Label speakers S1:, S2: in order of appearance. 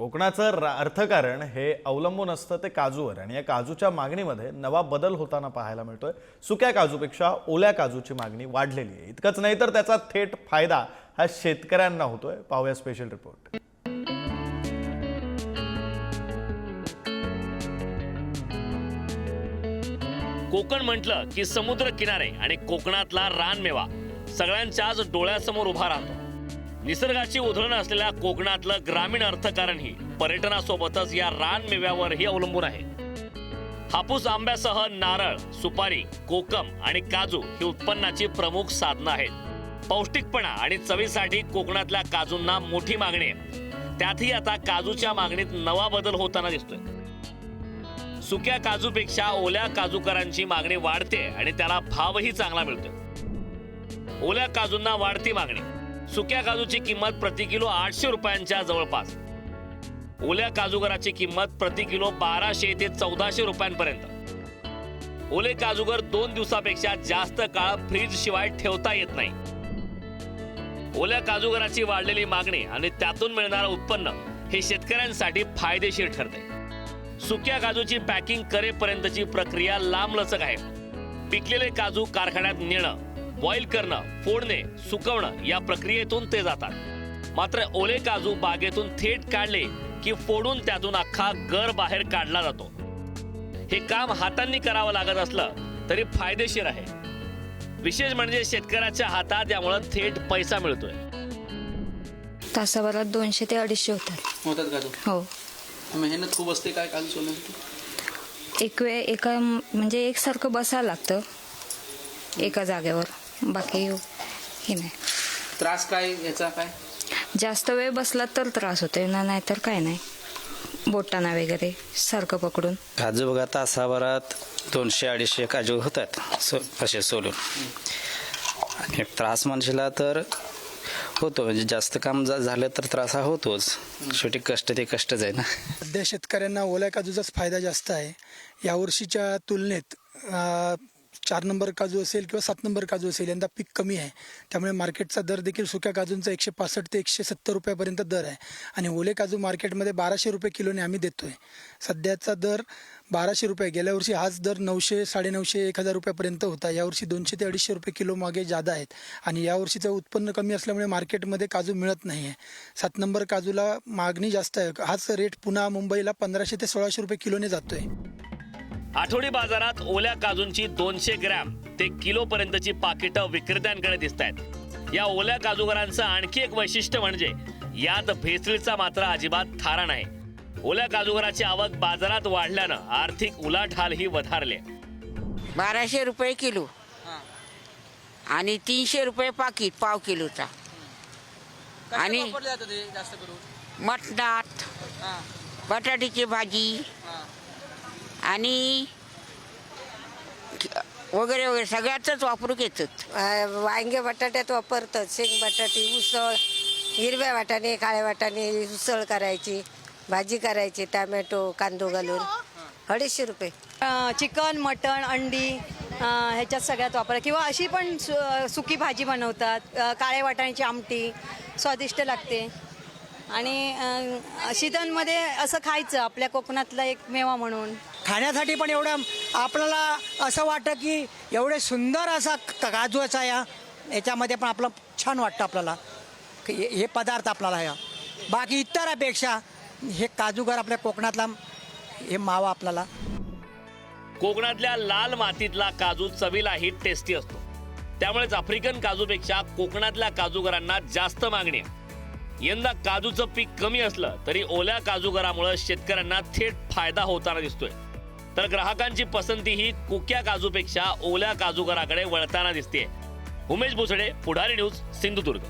S1: कोकणाचं अर्थकारण हे अवलंबून असतं ते काजूवर आणि या काजूच्या मागणीमध्ये नवा बदल होताना पाहायला मिळतोय। सुक्या काजूपेक्षा ओल्या काजूची मागणी वाढलेली आहे। इतकंच नाही तर त्याचा थेट फायदा हा शेतकऱ्यांना होतोय। पाहूया स्पेशल रिपोर्ट।
S2: कोकण म्हटलं की समुद्र किनारे आणि कोकणातला रानमेवा सगळ्यांच्याच डोळ्यासमोर उभा राहतो। निसर्गाची उधळण असलेल्या कोकणातलं ग्रामीण अर्थकारणही पर्यटनासोबतच या रानमेव्यावरही अवलंबून आहे। हापूस आंब्यासह नारळ, सुपारी, कोकम आणि काजू ही उत्पन्नाची प्रमुख साधनं आहेत। पौष्टिकपणा आणि चवीसाठी कोकणातल्या काजूंना मोठी मागणी आहे। त्यातही आता काजूच्या मागणीत नवा बदल होताना दिसतोय। सुक्या काजूपेक्षा ओल्या काजूकरांची मागणी वाढते आणि त्याला भावही चांगला मिळतोय। ओल्या काजूंना वाढती मागणी। सुक्या काजूची किंमत प्रति किलो 800 रुपयांच्या जवळपास। ओल्या काजूगराची किंमत प्रति किलो 1200 ते 1400 रुपयांपर्यंत। ओले काजूगर 2 दिवसापेक्षा जास्त काळ फ्रीज शिवाय ठेवता येत नाही। ओल्या काजूगराची वाढलेली मागणी आणि त्यातून मिळणारं उत्पन्न हे शेतकऱ्यांसाठी फायदेशीर ठरते। सुक्या काजूची पॅकिंग करेपर्यंतची प्रक्रिया लांबलचक आहे। पिकलेले काजू कारखान्यात नेणं, बॉईल करणं, फोडणे, सुकवणं या प्रक्रियेतून ते जातात। मात्र ओले काजू बागेतून थेट काढले की फोडून त्यातून अख्खा गर बाहेर काढला जातो। हे काम हातांनी करावं लागत असलं तरी फायदेशीर आहे। विशेष म्हणजे शेतकऱ्याच्या हातात यामुळे थेट पैसा मिळतोय।
S3: तासाभरात 200 ते 250
S4: होतात काजू?
S3: हो।
S4: मेहनत खूप असते काय काजू सोलण्यासाठी?
S3: एक वेळ एका म्हणजे एकसारखं बसायला लागतं एका जागेवर, बाकी हे नाही।
S4: त्रास काय याचा काय?
S3: जास्त वेळ बसला तर त्रास होते ना, नाहीतर काय नाही, बोटाना वगैरे सारखं पकडून।
S5: काजू बघा तासाभरात 200-250 काजू होतात असे सोलून। आणि त्रास म्हणशीला तर होतो, म्हणजे जास्त काम झालं तर त्रास हा होतोच। शेवटी कष्ट ते कष्टच आहे ना।
S6: सध्या शेतकऱ्यांना ओल्या काजूचाच फायदा जास्त आहे। यावर्षीच्या तुलनेत 4 नंबर काजू असेल किंवा 7 नंबर काजू असेल, यंदा पीक कमी आहे। त्यामुळे मार्केटचा दर देखील सुक्या काजूंचा 165 ते 170 रुपयापर्यंत दर आहे आणि ओले काजू मार्केटमध्ये 1200 रुपये किलोने आम्ही देतोय। सध्याचा दर 1200 रुपये। गेल्या वर्षी हाच दर 900, 950, 1000 रुपयापर्यंत होता। यावर्षी 200 ते 250 रुपये किलो मागे जादा आहेत आणि यावर्षीचं उत्पन्न कमी असल्यामुळे मार्केटमध्ये काजू मिळत नाही आहे। 7 नंबर काजूला मागणी जास्त आहे। हाच रेट पुन्हा मुंबईला 1500 ते 1600 रुपये किलोने जातोय।
S2: आठवडी बाजारात ओल्या काजूंची 200 ग्रॅम ते किलो पर्यंतची पाकिटं विक्रेत्यांकडे दिसत आहेत। या ओल्या काजूगरांचं आणखी एक वैशिष्ट्य म्हणजे यात भेसळीचा मात्र अजिबात थारा नाही। ओल्या काजूगराची आवक बाजारात वाढल्यानं आर्थिक उलाढालही वधारले।
S7: 1200 रुपये किलो आणि 300 रुपये पाकिट पाव किलोचा। आणि
S4: जास्त करून
S7: मटणात, बटाट्याची भाजी आणि वगैरे वगैरे सगळ्यातच वापरू घेतात।
S8: वांगे बटाट्यात वापरतात, शेंग बटाटे, उसळ, हिरव्या वाटाणे, काळ्या वाटाणे उसळ करायची, भाजी करायची, टमॅटो कांदो घालून 250 रुपये।
S9: चिकन, मटण, अंडी ह्याच्यात सगळ्यात वापर, किंवा अशी पण सुकी भाजी बनवतात। काळ्या वाटाण्याची आमटी स्वादिष्ट लागते आणि शीतनमध्ये असं खायचं, आपल्या कोकणातला एक मेवा म्हणून।
S10: खाण्यासाठी पण एवढं आपल्याला असं वाटतं की एवढे सुंदर असा काजूचा याच्यामध्ये पण आपलं छान वाटतं आपल्याला हे पदार्थ आपल्याला या बाकी इतरांपेक्षा हे काजूगर आपल्या कोकणातला हे मावा आपल्याला।
S2: कोकणातल्या लाल मातीतला काजू चवीलाही टेस्टी असतो। त्यामुळेच आफ्रिकन काजूपेक्षा कोकणातल्या काजूगरांना जास्त मागणी आहे। यंदा काजूचं पीक कमी असलं तरी ओल्या काजूगरामुळे शेतकऱ्यांना थेट फायदा होताना दिसतोय। तर ग्राहकांची पसंती ही कुक्या काजूपेक्षा ओल्या काजूगराकडे वळताना दिसते। उमेश भुसडे, पुढारी न्यूज, सिंधुदुर्ग।